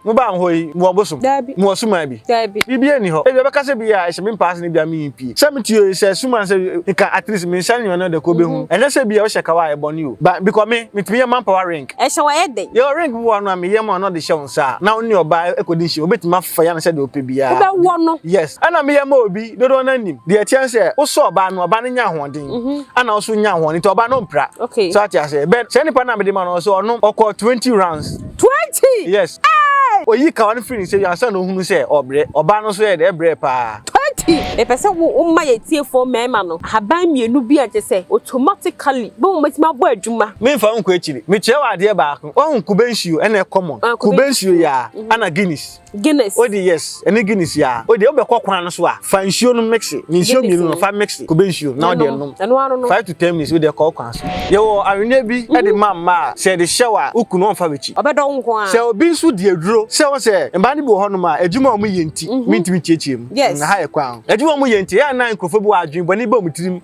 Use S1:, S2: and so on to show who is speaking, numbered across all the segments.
S1: mo ba hoyi mo bosom mo suma bi bibia ni ho e be ka se bia e se me pass ni bia me pi se me tio se suma se ka at least me shan you know de ko be hu e se bia o she ka wa e boni o but because me timi ye man power ring
S2: e she wa e de
S1: your ring wo no me ye man no de she on sa na oni oba ekodi she obetima fa ya na se de ope bia
S2: o be wo no
S1: yes ana me ye ma obi dodo na nim de e tie se wo so oba no nya hoden ana wo so nya hoden to oba no mpra so ati ase be se nipa na me de ma no so ono okọ 20 rounds
S2: 20
S1: yes oyi ka one free say you answer no hunu say obre oba no so ye de bre pa
S2: 20 e pese wo ma ye tie fo mema no haban mienu bi a say automatically bo mo matima bo adwuma
S1: me fa nko akiri me che wa de ba ko on kubenshio ene common kubenshio ya ana Guinness odi yes ene Guinness ya odi obe kokwana no so a fa nshio no mix ni nshio mienu no fa mix kubenshio na odi no 5 to 10 minutes we de kokwan so ye wo awene bi e de mamma say de shower uku no fa bechi
S2: obedo nko a
S1: say obi nso de aduro say won say mba ne bi ho no ma adwuma mu yenti mintimi chiechiem na ha ye kwa adwuma mu yenti ya na nkrofo bi wa adwun boni ba mutirim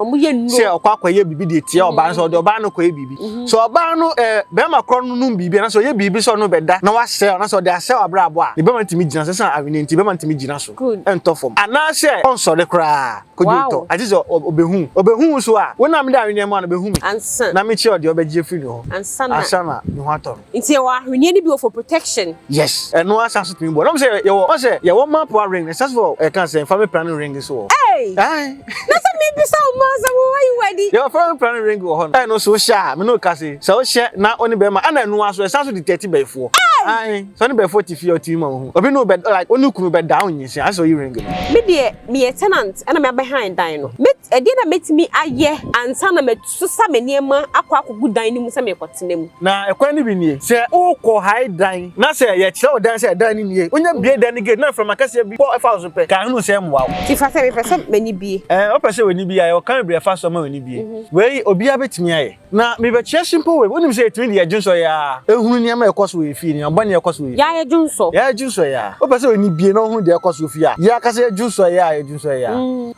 S1: say okwa ye bibi de tie oba nso de oba no kwa ye bibi so oba no be ma kro no num bibi na so ye bibi so no beda na wa sell na so de sell abrabo a be ma ntimi gina se san awene nti be ma ntimi gina so ento fom ana say on so de kra kodito ajize obehu so a wona me da awene ma na behu
S2: ansa
S1: na me chi ode obeje free no
S2: ansa
S1: na ni ho ator
S2: nti wa awene ni bi for protection
S1: yes no asa so timi bo no say ye wo map ring na so e kan say family planning ring so
S2: hey na say me bi so ma say why you ready
S1: your family planning ring go hon no so sha me no ka say so she na oni be ma ana nu aso e sa so di 30 by 4 ai so ni be 40 fi o ti ma hu obi no be like oni kunu be down yin say aso yi ring
S2: me de me tenant ana me behind dan no me e de na metimi aye ansa na me susa me niema akwa akogu dan ni mu say me kotenemu
S1: na ekwan ni bi nie say o ko high dan na say ye kire o dan say dan ni nie onya bie dan ni gate na from akase bi 4000 pe ka hunu say mwa
S2: ti fa say me pese mani bie
S1: o pese we ni bie ayo kan bie fa so ma we ni bie we obi abetimi aye na me be kire simple way onim say etimi de adwunso ya ehunu niema ekoso we fi ni abani ekoso we
S2: ya adwunso
S1: ya o pese we ni bie na ohun de ekoso fi ya ya kase adwunso ya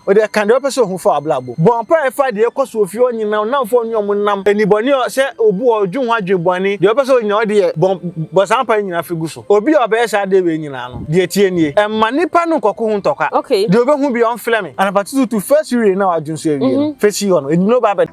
S1: o de kan de o pese ohun fa ablabo bon pa e fa de ekoso fi onyi na fo nyom nam eniboni o se obu odwun ho adweboni de o pese onyi o de bon san pa nyina fi guso obi o be sha de we nyina no de tie nie emma nipa no kokko hu ntoka de obe hu bi on flame and about to first read na adwunso ewie face you no enino ba be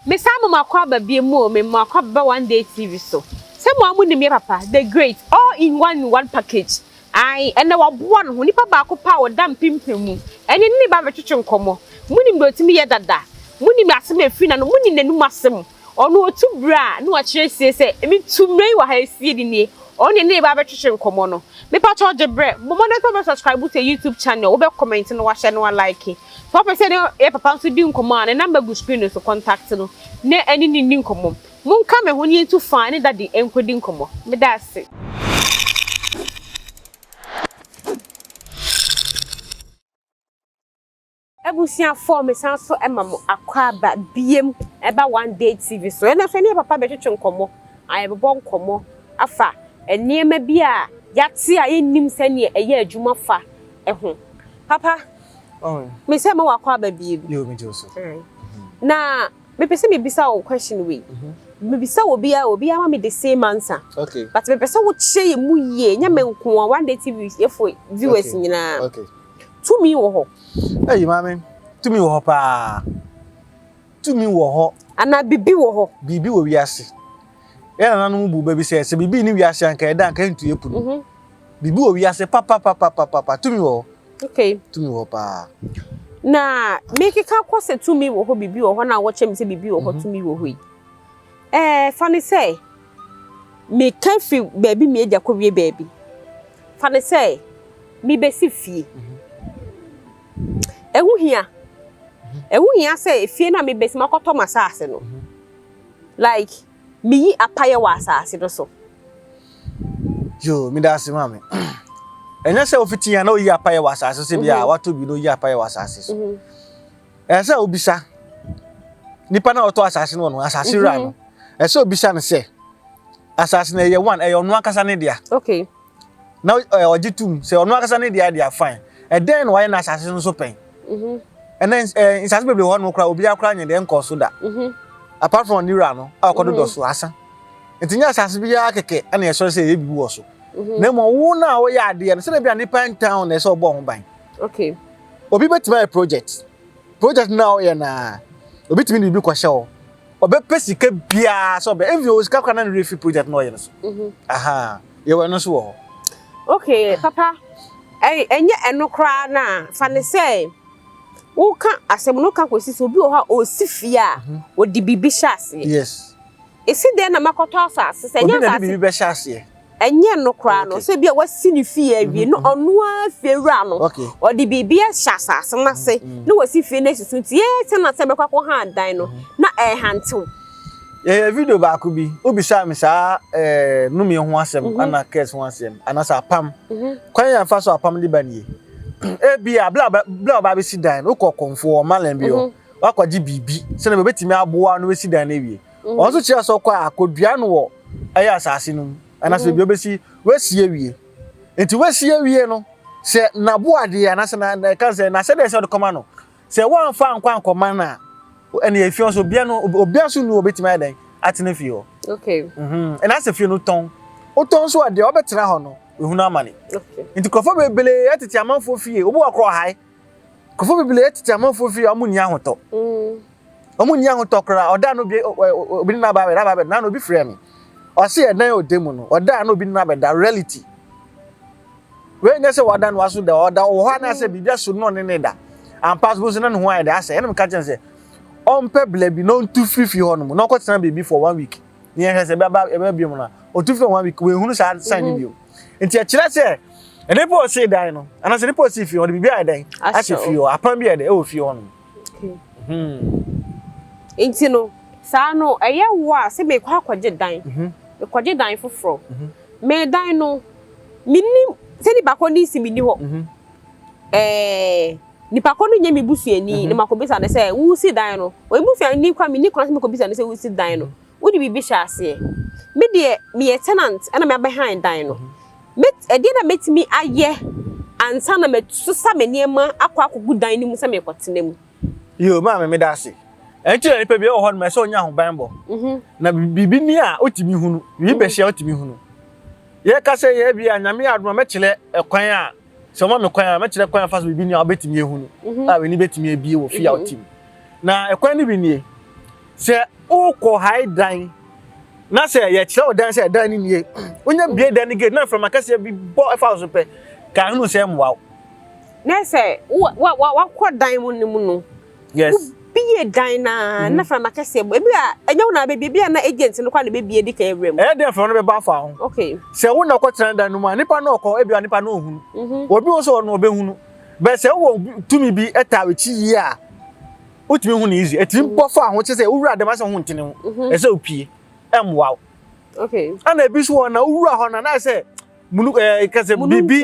S2: me samu makwa ba bie mu o me makwa ba one day TV so se mo amu ni me papa the great all in one package ai ene wa boa no nipa ba ko pa o dam pimpem mu ene ni ba betwetwe nkomo muni do timi ye dada muni me asem afiri na no muni nanu masem ono otu bra na wa kire sie se emi tumrei wa ha sie di ni oni ni ba betwetwe nkomo no me pa cho je bre mo na to subscribe to YouTube channel wo be comment no wa share no wa like so person e papa so di nkomo an number go screen so contact no ne ani ni nkomo mun ka me ho ni tu fa ne dade enkodi nkomo me da se ebusia form san so emamo akwa ba biem eba one day TV so ena so ne papa betwetwe nkomo ayebebo nkomo afa eniema bi a yate a yenim sane eye adwuma fa eho papa me say ma wakwa ba biem
S1: yo me joso
S2: na me pese me bisa o question we me bisa obi a ma me the same answer
S1: okay
S2: but me pese wo cheye mu ye nya me nko one day TV efo viewers nyina
S1: okay
S2: to me wo ho
S1: hey mama to me wo ho pa to me wo ho
S2: ana bibi wo ho
S1: bibi wo wiase ya na nanu bu baby se bibi ni wiase anka eda anka ntu epu bibi wo wiase papa to me wo
S2: okay
S1: to me wo pa
S2: na make ka kwose to me wo ho bibi wo ho na wo chem se bibi wo ho to me wo ho yi funny say me kan fi baby me eja ko wie baby funny say me be si fie ehu hia say fie na me be si makoto masase no like me yi apaye wa asase do so
S1: yo me da se mama enya se ofiti ya na oyi apaye wa asase se bia wato bi no yi apaye wa asase so se obisa nipa na oto asase no asase ra no se obisa ne se asase na ye one ono akasa ne dia
S2: okay
S1: na ogitum se ono akasa ne dia fine and then why na asase no so pen and then in Saturday one will cry will be a crying and then cause that. Apart from Nirano, I'll call the dosu asa. It's in your Sasbia keke and I saw say it was so. No more now we are the and so be a nipan town as all born by.
S2: Okay.
S1: Obi bet my project now na obi timi bi kwasha obi pesika bia so be every o sika kana refi project no yen so aha ye we no so wo
S2: okay papa enye eno kra na fa ne say wo ka asem no ka kwesi so obi o ha o sifia o di bibi shase
S1: yes
S2: esi de na makoto asase se nya asase
S1: bibi be shase
S2: enye no kra no se bia wasi ni fie awie no ono afewura no o di bibia hyasa asase no wasi fie na susu tie se na se be kwakọ ha dan no na hantew
S1: video ba ko bi obi sha me sa no me ho asem ana kes ho asem ana sa pam kwan ya fa so apam di banie bia bla ba be si dan no kokonfo o malan bi o wakwaji bibi se na be betimi aboa no we si dan na wie on so chia so kwa akodua no wo ayi asase no ana se bi obesi wesie wie enti wesie wie no se na boade ana se na kan se na se de se de koma no se wan fa nkwa nkoma na ene efio so bia no obia so nu obetima adan atene fio
S2: okay
S1: and as efio no ton o ton so ade obetena ho no ehunu amane
S2: okay
S1: enti kofo bebele atiti amanfo fie obo akro hai kofo bebele atiti amanfo fie amunni ahoto amunni ahoto kra oda no bi obi na ba na no bi frɛ me o se edan odemu no oda no bi na ba da reality we nya se wada no aso da oda wo ha na se bibia so no ne da am possible se na no ho ai da ase ene me ka chen se on Pple bi no ntu fifi ho no no ko tena baby for 1 week ni e se be bi mo na o tu fi 1 week we hunu sa sign bi o enti a kire se ene po se dan no ana se ne po se fi ho bibia dan a se fi ho apan bi e de o fi ho no
S2: okay enti no sa no eye wo a se me kwa kwaje dan me kwaje dan foforo me dan no minni se ni ba ko ni si minni ho nipa ko no nya me busuani ne makobisa ne se wo si dan no o busuani kwa me ni kwa se makobisa ne se wo si dan no wo di bibi sha ase me de me tenant ana me behind dan no met edi na metimi aye ansa na metusa me niema akwa akogu dan ni mu se me kwotene mu
S1: yo ma me da ase enti na nipa bi o ho no me se onya ho ban bo na bibi ni a otimi hunu bibi be hia otimi hunu ye ka se ye bi anyame adoma me kile ekwan a so ma me kwan a me kile kwan fa so bibi ni a obetimi ehunu a we ni betimi ebie wo fi a otimi na ekwan ni bi ni se o ko high dan na se ye kile o dan se dan ni nie onya bie dan ni gate na from akase bi bo e fa so pe ka hunu se mwa
S2: na se wa ko dan mu ni mu no
S1: yes
S2: bie dan na from akase bo ebi a enya wona be bia na agent no kwa na be bie di ka ewrem
S1: dem from no be ba fa ho
S2: okay
S1: se wo na ko tena dan no ma nipa na okọ ebi nipa na ohunu obi wo so no obehunu be se wo tumi bi eta we chi yi a utimi hu ni easy etimi bo fa ho che se owura dem ase ho ntene ho e se opie emwa
S2: okay
S1: ana ebi so na owura ho na se munu kase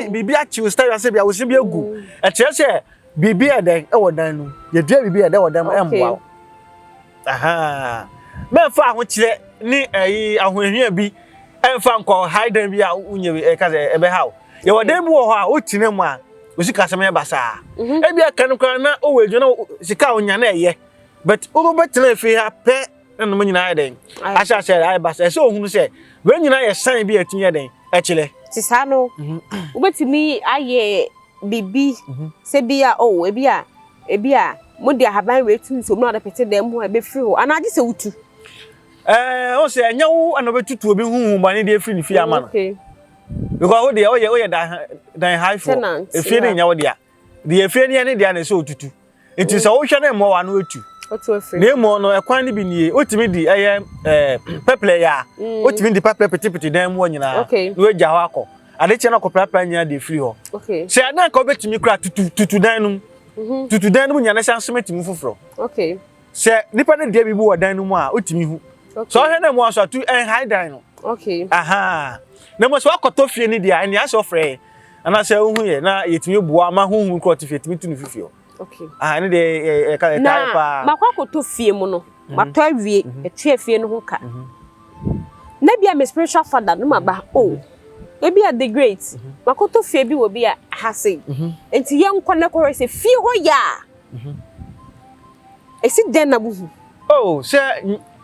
S1: bibi a chi style ase bia wo se bia gu e che se bibi eden e wodan no ye dia bibi eden wodan emwa aha me fa ho kire ni ahohia bi emfa nko hide bi a unye kase ebe hawo ye wodan bi wo ho a o tine mu a osika sema basa e bia kan kwa na o weju na sika onya na eye but o be tena fi ha pe na no nyina eden asha sha ai basa so ohunu se we nyina ye san bi atumi eden e kile
S2: ti sa no o betimi aye bibi se bia o e bia mo dia haban we tu so mo na pete dem ho e be free ho ana agi se wutu
S1: o se anya wo ana betutu obi huhu ba ne de free ni fi ama no
S2: okay
S1: because we dey dan high for if you dey nyawo dia the efie ne dia na so tutu it is so hwe na mo wa no etu
S2: otu efie
S1: na mo no ekwan ni bi nie otimi di Pple ya otimi di Pple petipeti dan mu nyina no agya ho akọ ade che na kopra nya de free ho
S2: okay
S1: se adan ka obetimi kra tutu dan num tutu dan num nya na sansometi mu foforo
S2: okay
S1: se nipa na dia bi wo dan num a otimi hu so hwe na mo aso tu high dan no
S2: okay
S1: aha na mo so akoto fie ni dia ene aso frɛ ana se hu ye na yetimi bua ma hu ko ti fie timi tu ni fifio
S2: okay
S1: ne de ka type
S2: na makwa akoto fie mu no mato awie etua fie no ho ka na bia me spiritual father no maba e bia the great makoto fie bi wo bia hase enti ye nkɔ na kɔre se fie ho ya Esi den na buhu.
S1: Oh, se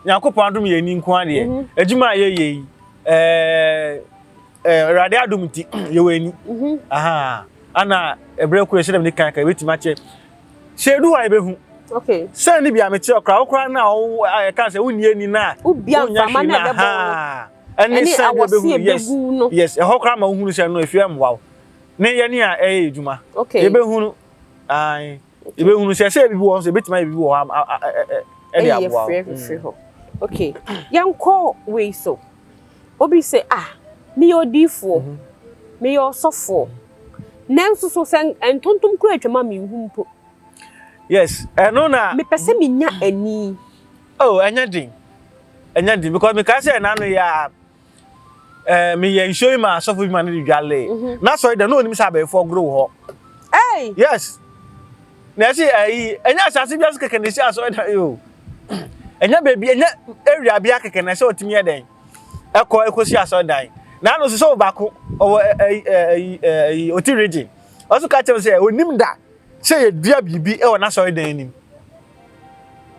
S1: Yakopon adom ye ni nko ade. Ejuma ye rade adom ti ye wani. Aha. Ana ebre ko ye se dem ni kan wetima che. Shedu wa ebehu.
S2: Okay.
S1: Say ni bia me che okra okra na o kan se woni ani na.
S2: Ubia mfama na debo.
S1: Ani say ebehu. Yes, e hokra ma ohunu se no efia mwa. Ne ye ni a ejuma.
S2: Okay.
S1: Ebehu ai ebehu se se bibi wo so betima bibi wo Eddie Abuwa.
S2: Okay. Yanko we so. Obi say me odifo. Me your sofo. Nanso so sen entontom kura atwama me humpo.
S1: Yes, no na.
S2: Me pese me nya ani.
S1: Oh, anya din. Anya din because me ka say na no ya me ye show ma sofo bi ma na dwale. Na so de no onim say abefo grow ho.
S2: Hey.
S1: Yes. Na say anya asase bi asike kan si aso da yo. Enya baby enya area bia keke na se otimi eden ekosi aso dan na no so ba ko oti region also ka tell say onim da say ye dua bibi e wona so dan nim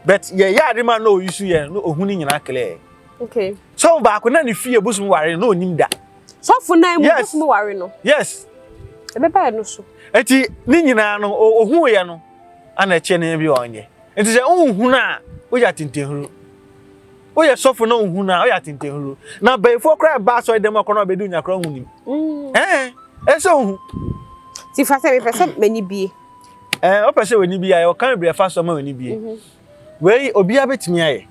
S1: but ye yade man no use ye no ohuni nyina clear.
S2: Okay,
S1: so ba ko na ni fie busum ware no onim da
S2: so for na mu busum ware no.
S1: Yes,
S2: e be ba no so
S1: enti ni nyina no ohun ye no ana che na bi onye enti say ohun na oya tintenhuru oya sofo na ohun na oya tintenhuru na before cry ba so dem akono bedu nya kra ohun ni so ohun
S2: ti fa se me pese mani bie
S1: o pese wani bie o kan bre fa so ma wani bie we obi abetimi aye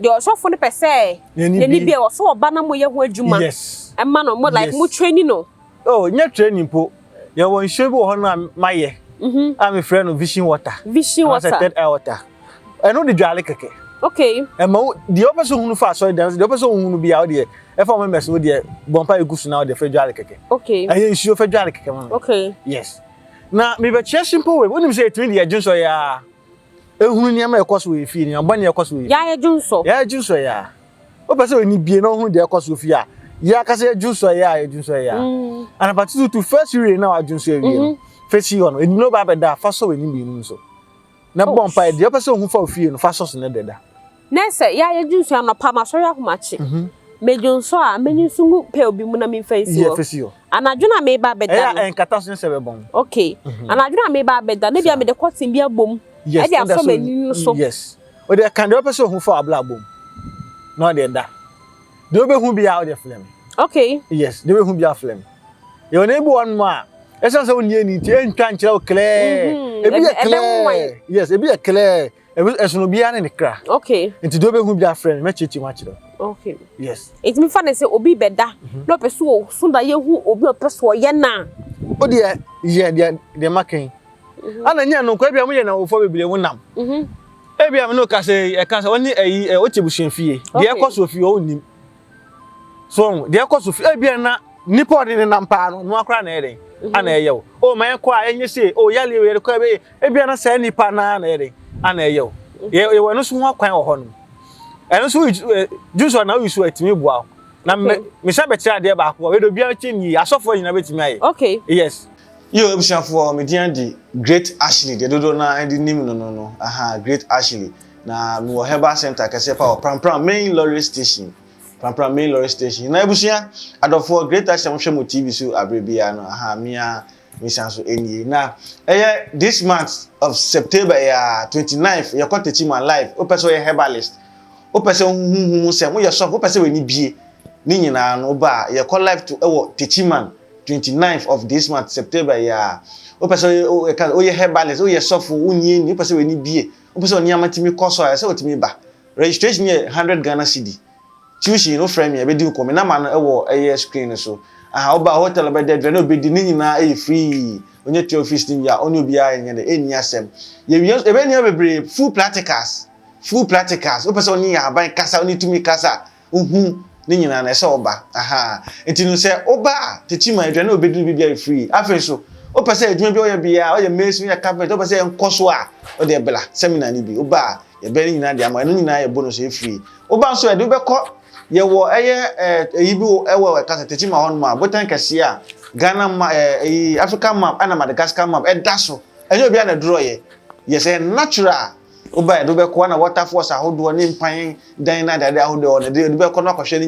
S2: de o sofo ne pese ni bie o so oba na mo ye ho adwuma.
S1: Yes,
S2: e ma no mo like mo training no.
S1: Oh, nya training po ye won shebu ho na maye am friend of vision water third eye water. I know the jolly keke.
S2: Okay.
S1: And the opposite who fast so dance, the opposite who be out there. If I members with the bompa goose now the fed jolly keke.
S2: Okay.
S1: I ain't sure for jolly keke.
S2: Okay.
S1: Yes. Now, maybe just simple way. When you say to me, the agent so ya. Who near my cost with feeding and bunny cost with.
S2: Ya junso.
S1: Ya junso ya. Opposite when you be no who their cost with ya. Ya kase junso ya, junso ya. And about to first year now, I junso. Face you on. You know, Baba, that first so when you be so. Na bompa the person who for fie no fa so na deda
S2: na se ya junso ya no pa ma so ya homachi me junso a me nsungu pe obi mu na me fancy
S1: o face you
S2: anadwo na me ba beda
S1: ya enkata so se be bon.
S2: Okay. Anadwo na me ba beda na bia me de kwatin bia bom e dia so mani so.
S1: Yes, o de kan the person who for abla bom no de da de obe hu bia o de flame.
S2: Okay.
S1: Yes, de obe hu bia flame you na ebu one ma esa so ni ani ti entwa nkyere o clear ebi e clear. Yes, ebi e clear ebi esono bia na ne kra. Okay, nti do be hu bia friend me chichi ma kire.
S2: Okay.
S1: Yes,
S2: it me fa na say obi beda no peso o so da ye hu obi o peso ye na
S1: o de ye de makin ana nya no kwa bia mo ye na ofo bebile wonam e bia me no ka say e ka say oni o chebusun fie de e koso fie o nim so de e koso fie e bia na nipo de na mpa no akra na ere ana eyew o man kwa enye se o yale we kwa be e bia na say nipa na ere ana eyew ye we no so ho akwan wo ho no eno so juso na wisu atimi bua na me sha be kira de ba ko we do bia chinyi asofo nyina betimi aye. Okay. Yes.
S3: Yo ebushafo me dia di Great Ashley de dodo na ndi nim no aha Great Ashley na me wo Herbal Center kase pa Pram main lorry station na ebushia adofo Great Ashley mo hwe mo TV so abrebia no aha mia me sanso eni na this month of September 29th you come teach my life o person ye herbalist o person hu se mo ye shop o person we ni bie ni nyina no ba ye call life to techiman 29th of this month September o person o ye herbalist o ye shop unye ni o person we ni bie o person ni amatimi koso ya se otimi ba registration ye 100 Ghana cedi tuition no frame ye be di ko me na ma no screen so oba hotel be de no be di ni nyina free onye ti office ni ya onye obi a nye eni asem ye be ni bebre full practicals o person ni ya ban kasa oni tumi kasa ni nyina na se oba enti no se oba techi ma edwa na obedi bibia free afen so o person edwuma bi o ye bia o ye mason ya carpet o person enkoso a o de bela seminar ni bi oba ye be nyina de ama no nyina ye bonus e free oba so e de be ko ye wo yibi wo kasa techi ma hon ma botan kase a Ghana African map and Madagascar map daso enye obi na draw ye say natural Oba do be ko na waterfalls ahodo ne mpan dan na dade ahodo ne do be ko na kwhwe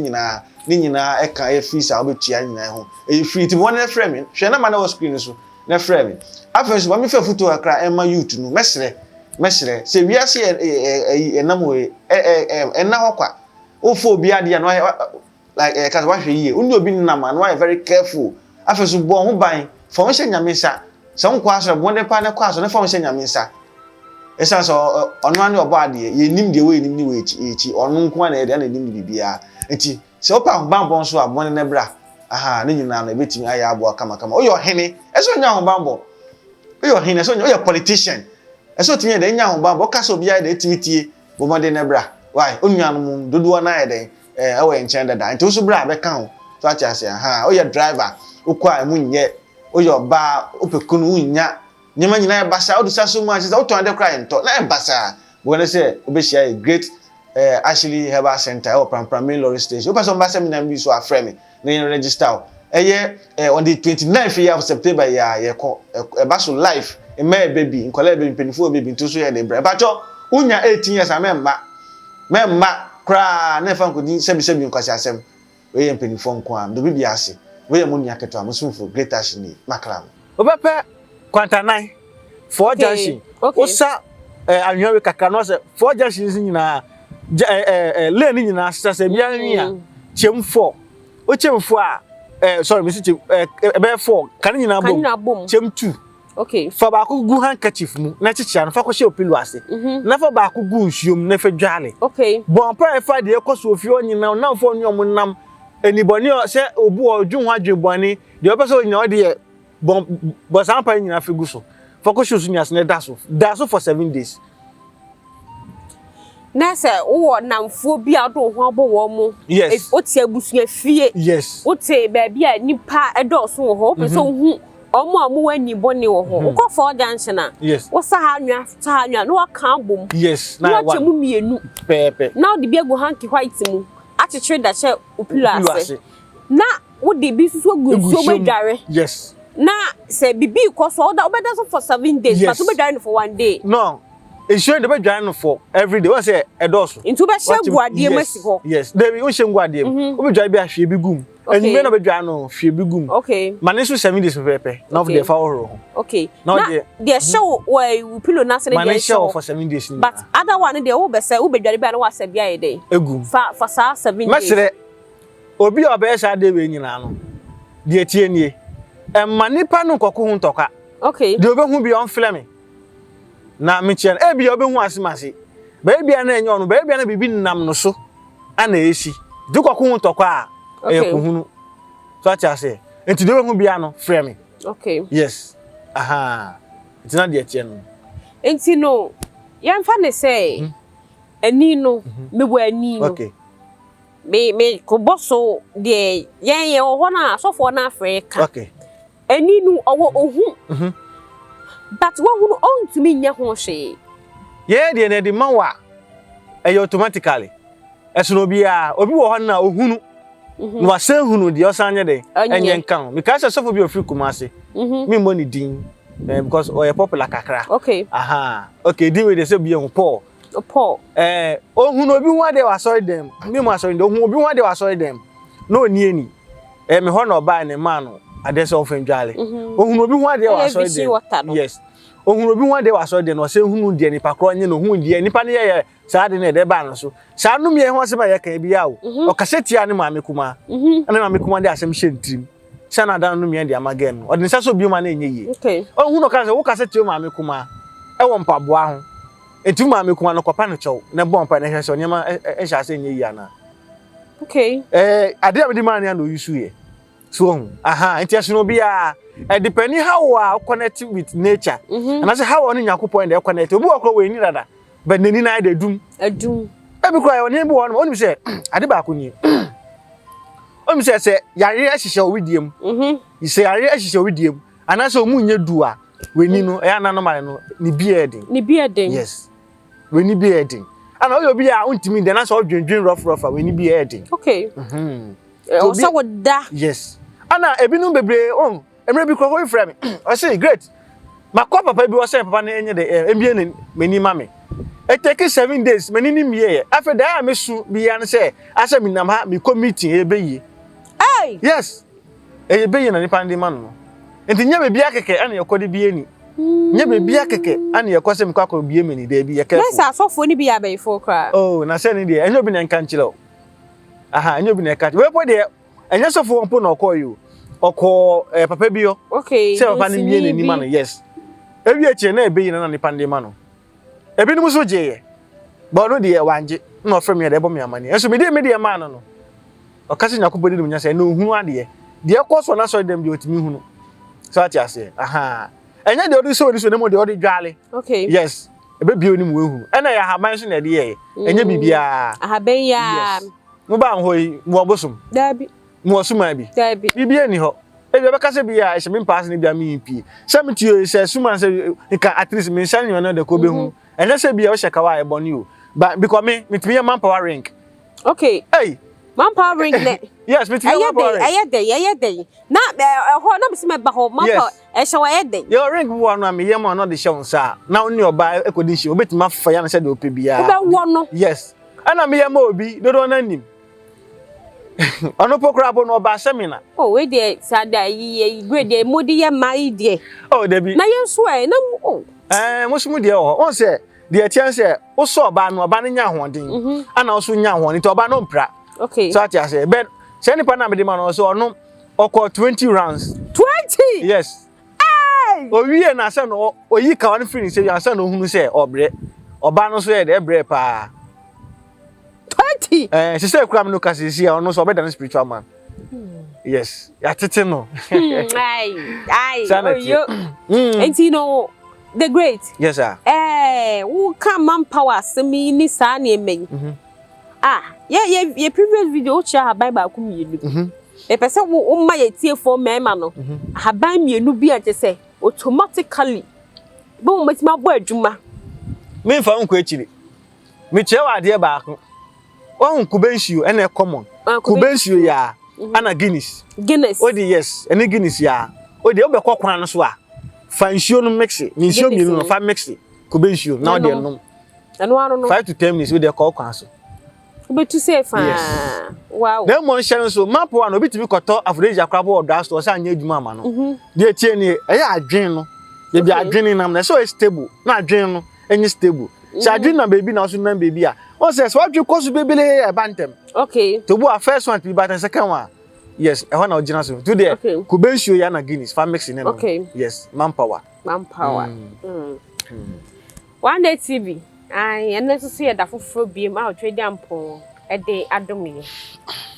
S3: ni nyina e ka e fees a obetua nyina ho e free ti won na frame hwe na ma na screen so na frame afenso ba me fa foto akra e ma youth no mesre se wiase e nam we na hokwa o fo obi ade no like cause what hwe uni obi nam no why very careful afenso bo ho ban fo ho hye nyamisa se ho kwa so bo ne pa ne kwa so ne fo ho hye nyamisa esa so ono ane obo ade ye nim de we nim ni we echi ono nko na e de na nim bibia enti se opa ho bambo so abon ne bra aha ne nyina na betimi aya abo kama oyo hene eso nya ho bambo oyo hene so nya oyo politician eso tinye de nya ho bambo kasa obi ya de timitie bo mode ne bra why onuanum dodo na ye de ewe nchen da enti so bra be kan ho so acha se aha oyo driver okwa mu nye oyo ba opekunu nya nyema nyina e basa odu saso mu achiza oto ande cry nto na e basa bo ne se obehia a great actually Herbal Center or Prampramin Lorry Station. Open some basa mi na mbi so afre me na register on the 29th year of September ye ko e baso life e ma baby nkola baby penifo baby nto so ye de bre bacho unya 18 years memma kra na fa nkodi sebi nkwasi asem we ye penifo nko am do bibi ase we ye munya keto amusumfo great ashini makram
S1: obepe kwantanai for junction osa anwa we kakra no se for junction nyina lane nyina sase bia nwa chemfo o chemfo a sorry me see be 4 kan nyina bom chem 2
S2: okay
S1: fa ba ko gu handkerchief mu na chichia no fa ko she opilo ase na fa ba ko gu nsuom na fa dwale okay bon pa fa de ko so ofie onyina na fo nyom nam anybody se obu odwu ho adweboni de opeso onyina o de bon san pa nyina fa gu so fa ko shoes nyas na da so for 7 days
S2: na se wo namfo bi ado ho abowo mu o tie abusu afie
S1: yes
S2: o tie ba bia nipa edoso ho so hu omo amu wani boni wo ho wo ko for junction na wo sa ha nwa no ka bom
S1: yes
S2: na wa chemu mienu
S1: pepe
S2: na de bia go hanky white mu achichire da che opulase na wo de bi susu gu so bedware
S1: yes
S2: na se bibi ko so da obeda so for 7 days but obedware for 1 day
S1: no it's sure the bedware for every day what say edoso
S2: into be sheguade masi ho
S1: yes there we sheguade obedware bi ahwe bi gum enyi na bedware no hwe bi gum okay maneso 7 days pepe na of the for
S2: okay now the show where pilo na say the show
S1: for 7 days
S2: but other one dey wo be say obedware bi na wa say bia dey
S1: egum
S2: for 7 days
S1: mesere obi obe sha dey we nyina no de tie nie manipa no kokko hu ntoka
S2: okay
S1: de obe hu bi on flame na michen bi obe hu asimase ba bia na enyo no ba bia na bibi nam no so ana esi de kokko hu ntoka ko hunu so acha se enti de obe hu bia no frame
S2: okay
S1: yes aha it's not the tie no
S2: enti no yamfa ne say ani no mebu ani no
S1: okay
S2: me ko boso de yen wo na sofo na Africa
S1: okay
S2: ani nu owo ohu but wo hu on to me nya ho hwe
S1: ye de na de manwa automatically esono bia obi wo ho na ohunu no wasan hunu de osanye de enye nkan because sofo bi ofri kumase me money din because o ye popular kakra
S2: okay
S1: aha okay din we de say bi ehun Paul ohun obi hu ade wasori dem me mo asori dem ohun obi hu ade wasori dem no ni eni me ho no ba ne ma no ade so ofan dwale ohun obi hu ade wasori dem yes ohun obi hu ade wasori dem no se hunu de ni pakro nye no hu de nipa ne ye sa ade ne de ba no so sa no me ho se ba ye kan bia o kasetia ne ma me kuma ane ma me kuma de asem hyentim sana da no me de amagem o de nsa so bi ma na enye ye
S2: okay
S1: ohun no ka se wo kasetia ma me kuma e wo mpaboa ho etu ma me kuma no kopa no chew na bon pa na hwe so nyema e sha se nye yi na
S2: okay
S1: ade am di man ya no yusu ye so aha enti aso no bia depend how we connect with nature and as how on yakopon dey connect obi okro we ni dada but nani na dey dum e bi kra oni bi won oni say ade ba ko ni oni say yare ahihye owidiem you say yare ahihye owidiem ana so mu nye dua we ni no e ana no mare no ni bearding yes we ni bearding ana oyo bi a untimi de na so dwendwen rough we ni bearding
S2: okay o so woda
S1: yes ana ebinu bebre on emre bi kro frame me o say great makwa papa bi o say papa na enye de embie ne mani mame It take 7 days many nim ye after that me su bi an say asa me nam ha me meeting e beyi
S2: hey
S1: yes e beyi na nipa ndi man no enti nya be bia keke ana yakode bi eni nya be bia keke ana yakose me kwakọ bi emeni da bi yakefo
S2: yes asofo ni bia be fo kra
S1: oh na say ni de enyo bi na nka nchilo aha enyo bi na ka we po de enya sofo won po na okoyo oko papa bi yo
S2: okay
S1: say papa ni mi ni man yes ewi eche na ebeyi na nipa ndi man no ebi ni muso je but no de wanje na ofre me de ebo me amani enso me de man no o kasi nyakobodi no nya say na ohunu ade de ekoso na so dem de otimi hunu so ati ase aha enya de odi so ne mo de odi dwale
S2: okay
S1: yes ebe bi oni mu ehunu ena ya haban so na de ye enya bibia
S2: ahaban ya
S1: mo ba nhoi mo obosum
S2: dabi
S1: mo osuma bi
S2: dabi
S1: bibia ni ho ebi ebe kase bia e se me pass ni bia me pi se me tio se suma se nka at least me shan you na de ko be hu enya se bia o sheka wa e boni o but because me timi manpower rank
S2: okay
S1: hey
S2: manpower ring ne
S1: yes me timi manpower rank
S2: ayede na ho na bisi me ba ho manpower e hye wa yede
S1: your rank wo no me yema no de hye wonsa na oni oba ekodi hye obetima fa ya na se de ope bia
S2: wo be wo no
S1: yes ana me yema obi dodo na nim ono pokra bo no oba seminar
S2: oh we dey sada yi grade modi ye mai dey
S1: oh debi
S2: na yenso e na oh
S1: musumu de ho on se de atian se wo so oba no oba nya hoden ana wo so nya hoden to oba no mpra
S2: okay
S1: so atia se ben se ni pa na me de ma no so ono oko 20 rounds
S2: 20
S1: yes hey o wie na se no oyi ka one finish se ya se no hunu se obre oba no so ye de bre pa
S2: 20
S1: se se kura me no kasisi ya ono so obe dan spiritual man yes ya tete no
S2: ai oh yo enti no the great
S1: yes sir
S2: who come manpower semi ni sa na emen ye previous video o cha Bible ku mienu e pese wo ma ye tie for mema no haban mienu bi a se automatically bo mo matima bo adwuma
S1: me fa nko echiri me chewa ade ba ko won kubenshio ene common kubenshio ya ana Guinness odi yes ene Guinness ya odi obekọ kwan no so a fanshio no mix ni nshio mienu no fa mix kubenshio na odi no
S2: anu no
S1: 5 to 10 minutes we dey call kwan so
S2: obetu safe wow
S1: dem mo nhyere so map one obitimi koto average akrabo odo so say anya adwuma ama no de tie ni eya adwen no ye bi adwen nam na so stable na adwen no enyi stable say adwen na baby na so na baby a o say so adwen koso bebele e bantem
S2: okay
S1: to bu a first one to be second one yes e na original so to there kubenshio ya na Guinness fa mixing no yes manpower
S2: one day TV ai enne so se da foforo biem a otwedi ampo e de adomie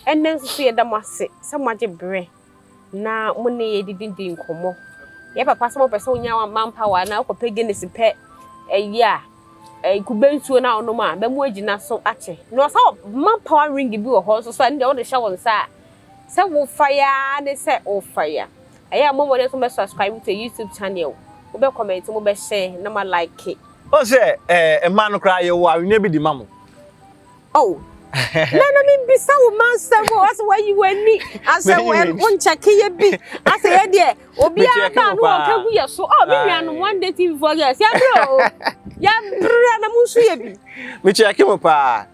S2: enne so se da mase se maje bre na mo ne ye didindi nkomo ye papa se mo pese onya wa manpower na ko pege ne sipe eya kubensuo na ono ma ba mu agina so ache no so manpower ring bi wo ho so ande wo de hye won sa se wo fire ne se o fire eya mo mo de so be subscribe to YouTube channel wo be comment mo be share na ma like
S1: o say man kra ye wo awenya bi di mamo
S2: oh na mi bisa wo man se wo as why you wani as won check ye bi as ye de obi aba no o kagu ye so oh mi nua no one day TV for guys ya bro ya bro na musu ye bi
S1: me check mo pa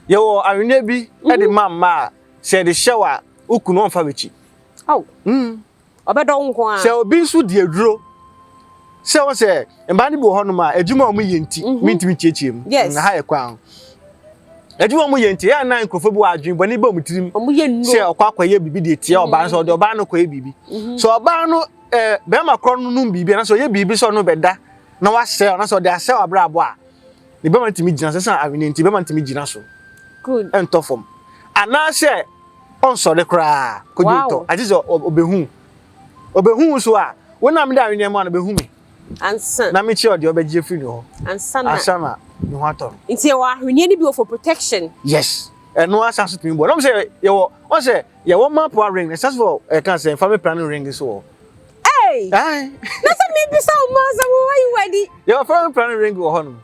S1: ye wo awenya bi e di mamma se de shower ukunu onfa bechi
S2: oh obedo nko a
S1: se obi nsu di aduro se won se mba ni bo hono ma adwuma o mu yenti mintimi chiechiem na ha ye kwa adwuma mu yenti ya na nkrofo bi wa adwen boni ba mu tirim se okwa ye bibi de tie oba so de oba no kwa ye bibi so oba no be ma kro no num bibi na so ye bibi so no beda na wa se na so de ase obra abo a ni be ma ntimi gina se san awinenti be ma ntimi gina so
S2: good
S1: ento form ana se on so de kra kodito ajizo obehu so a wona me da awene ma na behu me
S2: ansa
S1: na me chi ode obegye free no
S2: ansa
S1: na ni ho aton
S2: nti wa ahwene ni bi for protection
S1: yes no asanso tumi bo no me say ye wo on say ye wo map ring na sense for can say family planning ring so
S2: hey na say me bi so ma so why you ready
S1: ye family planning ring wo ho no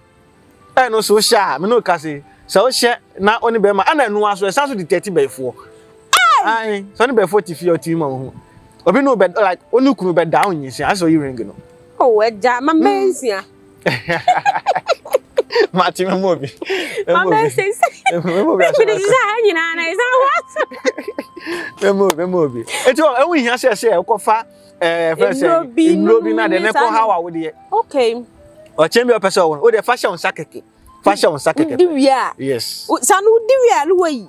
S1: no so sha me no ka say so she na oni be ma ana nu aso sense di 30 before ai so ni before tifi o timi ma ho obi no be like oni kunu be down yin say aso yi ring no
S2: oh eja ma mensia
S1: Mati memobi.
S2: Mama says.
S1: Memobi. Memobi. Eti o we hia share ukofa friend say Nobi na de ne ko how we dey.
S2: Okay.
S1: O chembe o person o dey fashion sakeke. Fashion sakeke.
S2: Diwia.
S1: Yes.
S2: Sanu diwia lu wi.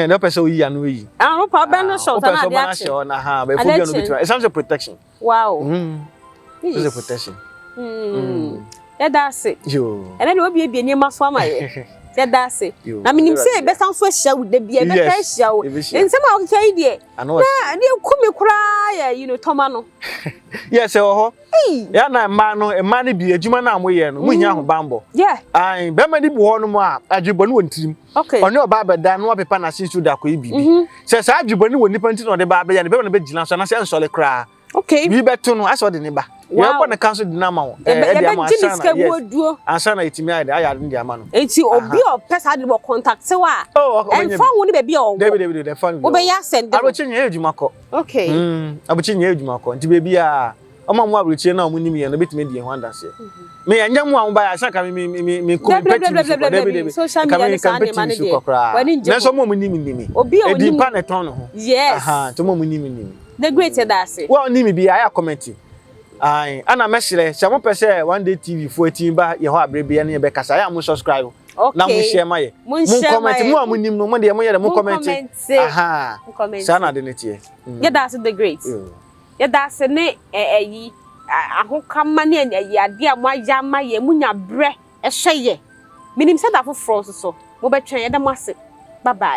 S1: No person yi anu yi.
S2: No problem no short na dey action.
S1: Na ha, be for be no bitima. It's some protection.
S2: Wow.
S1: It's a protection.
S2: That's it.
S1: Yo.
S2: And then we be near my family. That's it. I mean, say best sound for show the be a better show. And somehow say dear. I know. You come cry, Tomano.
S1: Yes, oh. Yeah, na mano e mani bi adwuma na amoye no munya ho bambo. Yeah. Ai be mani bi ho no mo a adwuboni wontirim. Okay. Oni oba beda no opepa na sinsu da ko bibi. Se sa adwuboni woni panti no de ba be ya ne be no be gina so na se nsole kra. Okay. Bi beto no aso de ne ba. We ko na council dinama wo. E be jiniska woduo. Ansa na itimi aya de ama no. Enti obi o pesa de bo contact se wa. En fa wo ne be bia o. David de fa. Wo be ya send. Arochi nya edwuma ko. Okay. Abuchi nya edwuma ko. Nti be bia Oma mo abruchie na omu nimi ye no betime die ho andase. Me anya mu an ba ya saka me competitive. Social media na manage. Na so mo nimi. Obi o nimi pa na ton ho. Yes. Aha, to mo nimi. The great dase. Well nimi bi aya comment. Ai, ana mesire, se mo pese one day TV 14 ba ye ho abre bia na ye be kasa ya mo subscribe. Okay. Na mo share maye. Mo comment mo amunim no mo de mo ye de mo comment. Aha. Sa na de netie. Yeah, that's the great. Yeah, that's ne ahokama ne ade a mo ayama ye munya bre ehye ye minim se da foforo so mo betwen ye da mo ase bye bye.